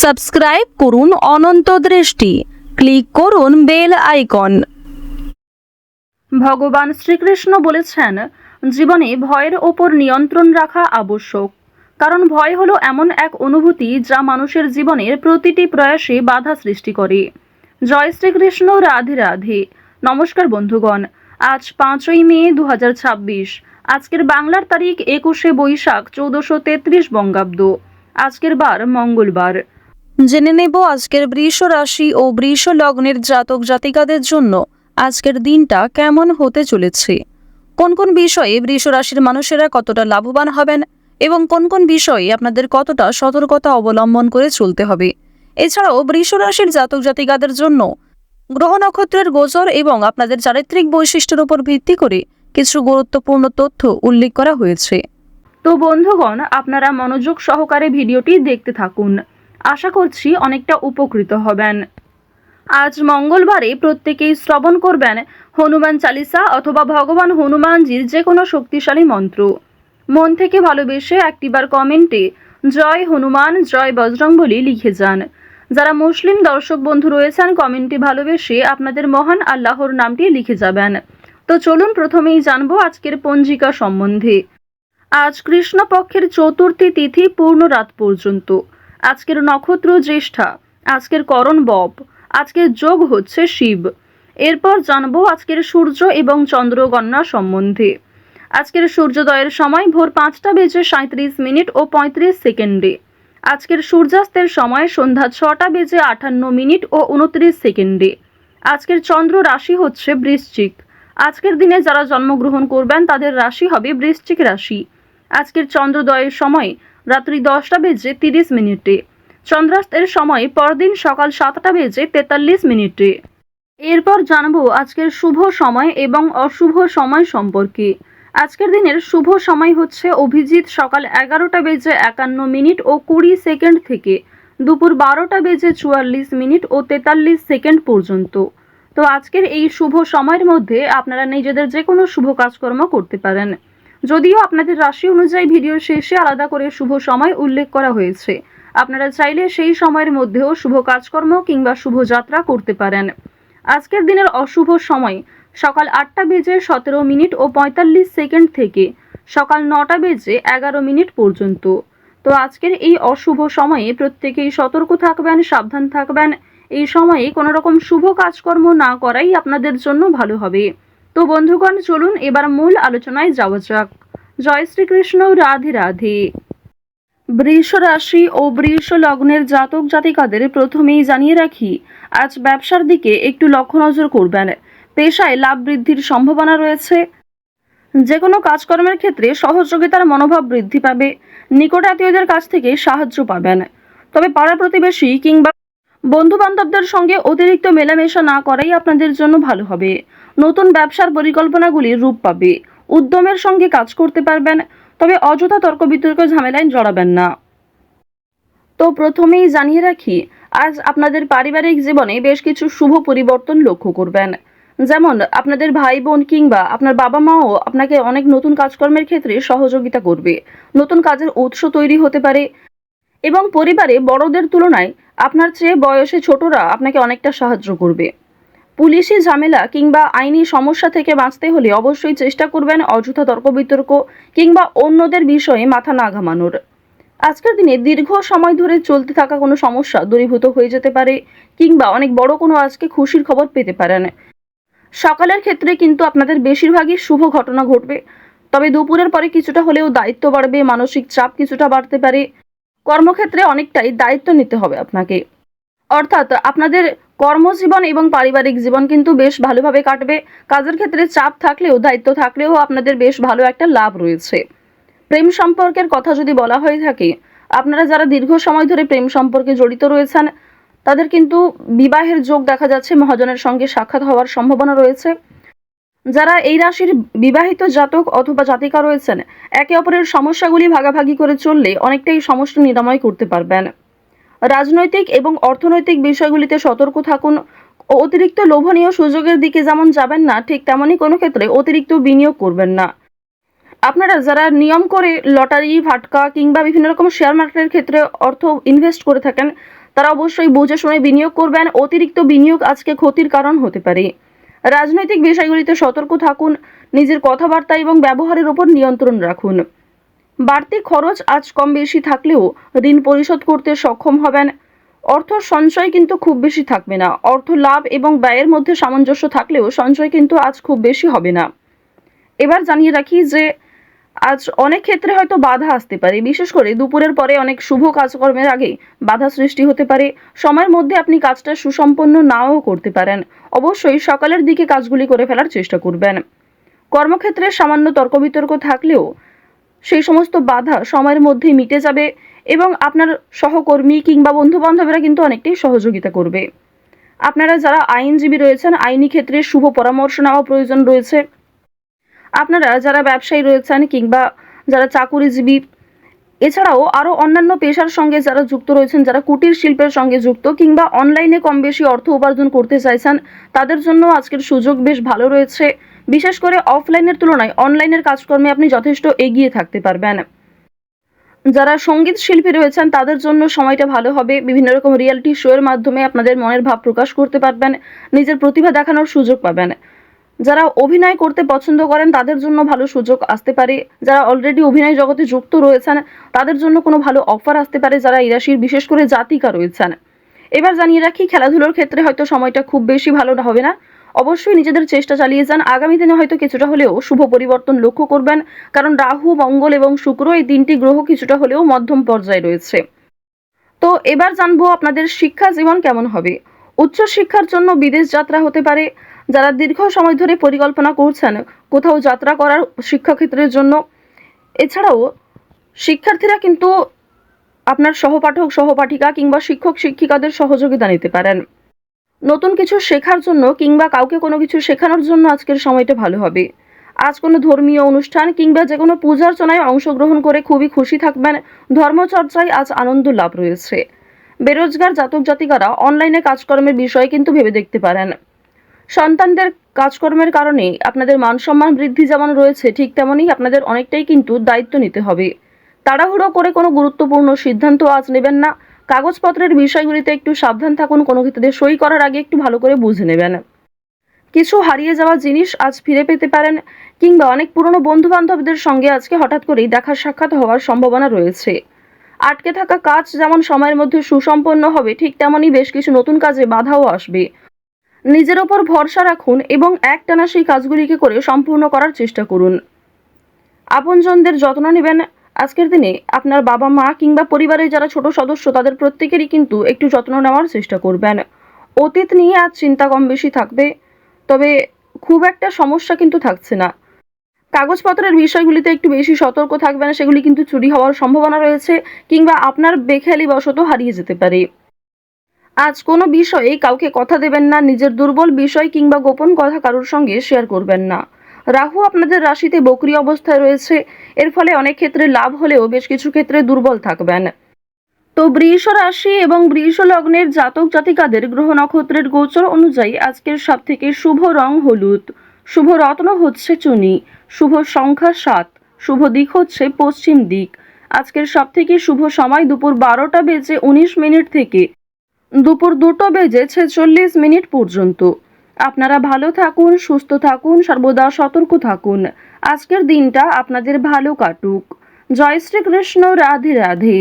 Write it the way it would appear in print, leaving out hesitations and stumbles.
Subscribe করুন অনন্ত দৃষ্টি, click করুন বেল আইকন। ভগবান শ্রীকৃষ্ণ বলেছেন, জীবনে ভয়ের ওপর নিয়ন্ত্রণ রাখা আবশ্যক, কারণ ভয় হলো এমন এক অনুভূতি যা মানুষের জীবনের প্রতিটি প্রয়াসে বাধা সৃষ্টি করে। জয় শ্রীকৃষ্ণ, রাধে রাধে। নমস্কার বন্ধুগণ, আজ 5ই মে 2026। আজকের বাংলার তারিখ 21শে বৈশাখ 1433 বঙ্গাব্দ। আজকের বার মঙ্গলবার। জেনে নেব আজকের বৃষ রাশি ও বৃষ লগ্নের জাতক জাতিকাদের জন্য আজকের দিনটা কেমন হতে চলেছে, কোন কোন বিষয়ে বৃষ রাশির মানুষেরা কতটা লাভবান হবেন এবং কোন কোন বিষয়ে আপনাদের কতটা সতর্কতা অবলম্বন করে চলতে হবে। এছাড়াও বৃষ রাশির জাতক জাতিকাদের জন্য গ্রহ নক্ষত্রের গোচর এবং আপনাদের চারিত্রিক বৈশিষ্ট্যের উপর ভিত্তি করে কিছু গুরুত্বপূর্ণ তথ্য উল্লেখ করা হয়েছে। তো বন্ধুগণ, আপনারা মনোযোগ সহকারে ভিডিওটি দেখতে থাকুন, আশা করছি অনেকটা উপকৃত হবেন। আজ মঙ্গলবারে প্রত্যেকেই শ্রবণ করবেন হনুমান চালিসা অথবা ভগবান হনুমানজির যে কোনো শক্তিশালী মন্ত্র। মন থেকে ভালোবেসে একটিবার কমেন্টে জয় হনুমান জয় বজরংবলী লিখে যান। যারা মুসলিম দর্শক বন্ধু রয়েছেন, কমেন্টে ভালোবেসে আপনাদের মহান আল্লাহর নামটি লিখে যাবেন। তো চলুন প্রথমেই জানবো আজকের পঞ্জিকা সম্বন্ধে। আজ কৃষ্ণপক্ষের চতুর্থী তিথি পূর্ণ রাত পর্যন্ত। আজকের নক্ষত্র জ্যেষ্ঠা, আজকের করণ বব, আজকের যোগ হচ্ছে শিব। এরপর জানবো আজকের সূর্য এবং চন্দ্র গণনা সম্বন্ধে। আজকের সূর্যোদয়ের সময় ভোর 5টা বেজে 37 মিনিট ও 35 সেকেন্ডে। আজকের সূর্যাস্তের সময় সন্ধ্যা 6টা বেজে 58 মিনিট ও 29 সেকেন্ডে। আজকের চন্দ্র রাশি হচ্ছে বৃশ্চিক। আজকের দিনে যারা জন্মগ্রহণ করবেন তাদের রাশি হবে বৃশ্চিক রাশি। আজকের চন্দ্রোদয়ের সময় রাত্রি 10টা বেজে 30 মিনিটে। চন্দ্রাস্তের সময় পরদিন সকাল 7টা বেজে 43 মিনিটে। এরপর জানবো আজকের শুভ সময় এবং অশুভ সময় সম্পর্কে। আজকের দিনের শুভ সময় হচ্ছে অভিজিৎ সকাল 11টা বেজে 51 মিনিট ও 20 সেকেন্ড থেকে দুপুর 12টা বেজে 44 মিনিট ও 43 সেকেন্ড পর্যন্ত। তো আজকের এই শুভ সময়ের মধ্যে আপনারা নিজেদের যে কোনো শুভ কাজকর্ম করতে পারেন। যদিও আপনাদের রাশি অনুযায়ী ভিডিওর শেষে আলাদা করে শুভ সময় উল্লেখ করা হয়েছে, আপনারা চাইলে সেই সময়ের মধ্যেও শুভ কাজকর্ম কিংবা শুভ যাত্রা করতে পারেন। আজকের দিনের অশুভ সময় সকাল 8টা বেজে 17 মিনিট ও 45 সেকেন্ড থেকে সকাল 9টা বেজে 11 মিনিট পর্যন্ত। তো আজকের এই অশুভ সময়ে প্রত্যেকেই সতর্ক থাকবেন, সাবধান থাকবেন। এই সময়ে কোনো রকম শুভ কাজকর্ম না করাই আপনাদের জন্য ভালো হবে। তো বন্ধুগণ, চলুন এবার মূল আলোচনায় যাওয়া যাক। জয় শ্রীকৃষ্ণ, রাধে রাধে। বৃষ রাশি ও বৃষ লগ্নের জাতক জাতিকাদের প্রথমেই জানিয়ে রাখি, আজ ব্যবসার দিকে একটু লক্ষ্য নজর করবেন। পেশায় লাভ বৃদ্ধির সম্ভাবনা রয়েছে। যে কোনো কাজকর্মের ক্ষেত্রে সহযোগিতার মনোভাব বৃদ্ধি পাবে। নিকট আত্মীয়দের কাছ থেকে সাহায্য পাবেন। তবে পাড়া প্রতিবেশী কিংবা বন্ধু বান্ধবদের সঙ্গে অতিরিক্ত মেলামেশা না করাই আপনাদের জন্য ভালো হবে। নতুন ব্যবসার পরিকল্পনাগুলি রূপ পাবে। উদ্যমের সঙ্গে কাজ করতে পারবেন, তবে অযথা তর্ক বিতর্ক ঝামেলায় জড়াবেন না। তো প্রথমেই জানিয়ে রাখি, আজ আপনাদের পারিবারিক জীবনে বেশ কিছু শুভ পরিবর্তন লক্ষ্য করবেন। যেমন আপনাদের ভাই বোন কিংবা আপনার বাবা মাও আপনাকে অনেক নতুন কাজকর্মের ক্ষেত্রে সহযোগিতা করবে। নতুন কাজের উৎস তৈরি হতে পারে এবং পরিবারে বড়দের তুলনায় আপনার চেয়ে বয়সে ছোটরা আপনাকে অনেকটা সাহায্য করবে। পুলিশি ঝামেলা কিংবা আইনি সমস্যা থেকে বাঁচতে হলে অবশ্যই চেষ্টা করবেন অযথা তর্ক বিতর্ক কিংবা অন্যদের বিষয়ে মাথা না ঘামানোর। আজকের দিনে দীর্ঘ সময় ধরে চলতে থাকা কোনো সমস্যা দূরীভূত হয়ে যেতে পারে কিংবা অনেক বড় কোনো আজকে খুশির খবর পেতে পারেন। সকালের ক্ষেত্রে কিন্তু আপনাদের বেশিরভাগই শুভ ঘটনা ঘটবে, তবে দুপুরের পরে কিছুটা হলেও দায়িত্ব বাড়বে, মানসিক চাপ কিছুটা বাড়তে পারে। কর্মক্ষেত্রে অনেকটাই দায়িত্ব নিতে হবে আপনাকে। অর্থাৎ আপনাদের কর্মজীবন এবং পারিবারিক জীবন কিন্তু বেশ ভালোভাবে কাটবে। কাজের ক্ষেত্রে চাপ থাকলেও দায়িত্ব থাকলেও আপনাদের বেশ ভালো একটা লাভ রয়েছে। প্রেম সম্পর্কের কথা যদি বলা হয়ে থাকে, আপনারা যারা দীর্ঘ সময় ধরে প্রেম সম্পর্কে জড়িত রয়েছেন তাদের কিন্তু বিবাহের যোগ দেখা যাচ্ছে, মহাজনের সঙ্গে সাক্ষাৎ হওয়ার সম্ভাবনা রয়েছে। যারা এই রাশির বিবাহিত জাতক অথবা জাতিকা রয়েছেন, একে অপরের সমস্যাগুলি ভাগাভাগি করে চললে অনেকটাই সমস্যা নিরাময় করতে পারবেন। রাজনৈতিক এবং অর্থনৈতিক বিষয়গুলিতে সতর্ক থাকুন। অতিরিক্ত লোভনীয় সুযোগের দিকে যেমন যাবেন না, ঠিক তেমনই কোনো ক্ষেত্রে অতিরিক্ত বিনিয়োগ করবেন না। আপনারা যারা নিয়ম করে লটারি, ফাটকা কিংবা বিভিন্ন রকম শেয়ার মার্কেটের ক্ষেত্রে অর্থ ইনভেস্ট করে থাকেন, তারা অবশ্যই বুঝে শুনে বিনিয়োগ করবেন। অতিরিক্ত বিনিয়োগ আজকে ক্ষতির কারণ হতে পারে। রাজনৈতিক বিষয়গুলিতে সতর্ক থাকুন। নিজের কথাবার্তা এবং ব্যবহারের উপর নিয়ন্ত্রণ রাখুন। বাড়তি খরচ আজ কম বেশি থাকলেও ঋণ পরিশোধ করতে সক্ষম হবেন। অর্থ সঞ্চয় কিন্তু খুব বেশি থাকবে না। অর্থ লাভ এবং ব্যয়ের মধ্যে সামঞ্জস্য থাকলেও সঞ্চয় কিন্তু আজ খুব বেশি হবে না। এবার জানিয়ে রাখি যে আজ অনেক ক্ষেত্রে হয়তো বাধা আসতে পারে। বিশেষ করে দুপুরের পরে অনেক শুভ কাজকর্মের আগে বাধা সৃষ্টি হতে পারে। সময়ের মধ্যে আপনি কাজটা সুসম্পন্ন নাও করতে পারেন। অবশ্যই সকালের দিকে কাজগুলি করে ফেলার চেষ্টা করবেন। কর্মক্ষেত্রে সামান্য তর্ক বিতর্ক থাকলেও সেই সমস্ত বাধা সময়ের মধ্যেই মিটে যাবে এবং আপনার সহকর্মী কিংবা বন্ধু-বান্ধবেরা কিন্তু অনেকটাই সহযোগিতা করবে। আপনারা যারা আইনজীবী রয়েছেন, আইনি ক্ষেত্রে শুভ পরামর্শ নেওয়া প্রয়োজন রয়েছে। আপনারা যারা ব্যবসায়ী রয়েছেন কিংবা যারা চাকুরিজীবী, এছাড়াও আরও অন্যান্য পেশার সঙ্গে যারা যুক্ত রয়েছেন, যারা কুটির শিল্পের সঙ্গে যুক্ত কিংবা অনলাইনে কম বেশি অর্থ উপার্জন করতে চাইছেন, তাদের জন্য আজকের সুযোগ বেশ ভালো রয়েছে। বিশেষ করে অফলাইনের তুলনায় অনলাইনের কাজকর্মে আপনি যথেষ্ট এগিয়ে থাকতে পারবেন। যারা সঙ্গীত শিল্পী রয়েছেন তাদের জন্য সময়টা ভালো হবে। বিভিন্ন রকম রিয়েলিটি শো এর মাধ্যমে আপনাদের মনের ভাব প্রকাশ করতে পারবেন, নিজের প্রতিভা দেখানোর সুযোগ পাবেন। যারা অভিনয় করতে পছন্দ করেন তাদের জন্য ভালো সুযোগ আসতে পারে। যারা অলরেডি অভিনয় জগতে যুক্ত রয়েছেন তাদের জন্য কোনো ভালো অফার আসতে পারে, যারা এই রাশির বিশেষ করে জাতিকা রয়েছেন। এবার জানিয়ে রাখি, খেলাধুলোর ক্ষেত্রে হয়তো সময়টা খুব বেশি ভালো হবে না। অবশ্যই নিজেদের চেষ্টা চালিয়ে যান। আগামী দিনে হয়তো কিছুটা হলেও শুভ পরিবর্তন লক্ষ্য করবেন, কারণ রাহু, মঙ্গল এবং শুক্র এই তিনটি গ্রহ কিছুটা হলেও মধ্যম পর্যায়ে রয়েছে। তো এবার জানবো আপনাদের শিক্ষা জীবন কেমন হবে। উচ্চ শিক্ষার জন্য বিদেশ যাত্রা হতে পারে। যারা দীর্ঘ সময় ধরে পরিকল্পনা করছেন কোথাও যাত্রা করার শিক্ষাক্ষেত্রের জন্য, এছাড়াও শিক্ষার্থীরা কিন্তু আপনার সহপাঠক সহপাঠিকা কিংবা শিক্ষক শিক্ষিকাদের সহযোগিতা নিতে পারেন। নতুন কিছু শেখার জন্য কিংবা কাউকে কোনো কিছু শেখানোর জন্য আজকের সময়টা ভালো হবে। আজ কোনো ধর্মীয় অনুষ্ঠান কিংবা যে কোনো পূজার্চনায় অংশগ্রহণ করে খুবই খুশি থাকবেন। ধর্মচর্চায় আজ আনন্দ লাভ রয়েছে। বেরোজগার জাতক জাতিকারা অনলাইনে কাজকর্মের বিষয়ে কিন্তু ভেবে দেখতে পারেন। সন্তানদের কাজকর্মের কারণে আপনাদের মান সম্মান বৃদ্ধি যেমন রয়েছে, ঠিক তেমনই আপনাদের অনেকটাই কিন্তু দায়িত্ব নিতে হবে। তাড়াহুড়ো করে কোনো গুরুত্বপূর্ণ সিদ্ধান্ত আজ নেবেন না। কাগজপত্রের বিষয়গুলিতে একটু সাবধান থাকুন। কোনো ক্ষেত্রে সই করার আগে একটু ভালো করে বুঝে নেবেন। কিছু হারিয়ে যাওয়া জিনিস আজ ফিরে পেতে পারেন কিংবা অনেক পুরনো বন্ধু বান্ধবদের সঙ্গে আজকে হঠাৎ করেই দেখা সাক্ষাৎ হওয়ার সম্ভাবনা রয়েছে। আটকে থাকা কাজ যেমন সময়ের মধ্যে সুসম্পন্ন হবে, ঠিক তেমনই বেশ কিছু নতুন কাজে বাধাও আসবে। নিজের ওপর ভরসা রাখুন এবং একটানা সেই কাজগুলিকে করে সম্পূর্ণ করার চেষ্টা করুন। আপনজনদের যত্ন নেবেন। আজকের দিনে আপনার বাবা মা কিংবা পরিবারের যারা ছোট সদস্য তাদের প্রত্যেকেরই কিন্তু একটু যত্ন নেওয়ার চেষ্টা করবেন। অতীত নিয়ে আজ চিন্তা কম বেশি থাকবে, তবে খুব একটা সমস্যা কিন্তু থাকছে না। কাগজপত্রের বিষয়গুলিতে একটু বেশি সতর্ক থাকবেন, সেগুলি কিন্তু চুরি হওয়ার সম্ভাবনা রয়েছে কিংবা আপনার বেখেয়ালি বশত হারিয়ে যেতে পারে। আজ কোনো বিষয়ে কাউকে কথা দেবেন না। নিজের দুর্বল বিষয় কিংবা গোপন কথা কারোর সঙ্গে শেয়ার করবেন না। রাহু আপনাদের রাশিতে বক্রী অবস্থায় রয়েছে। এর ফলে অনেক ক্ষেত্রে লাভ হলেও বেশ কিছু ক্ষেত্রে দুর্বল থাকবেন। তো বৃষ রাশি এবং বৃষ লগ্নের জাতক জাতিকাদের গ্রহ নক্ষত্রের গোচর অনুযায়ী আজকের সবথেকে শুভ রং হলুদ, শুভ রত্ন হচ্ছে চুনি, শুভ সংখ্যা 7, শুভ দিক হচ্ছে পশ্চিম দিক। আজকের সবথেকে শুভ সময় দুপুর 12:19 থেকে দুপুর 2:46 পর্যন্ত। আপনারা ভালো থাকুন, সুস্থ থাকুন, সর্বদা সতর্ক থাকুন। আজকের দিনটা আপনাদের ভালো কাটুক। জয় শ্রীকৃষ্ণ। রাধে রাধে।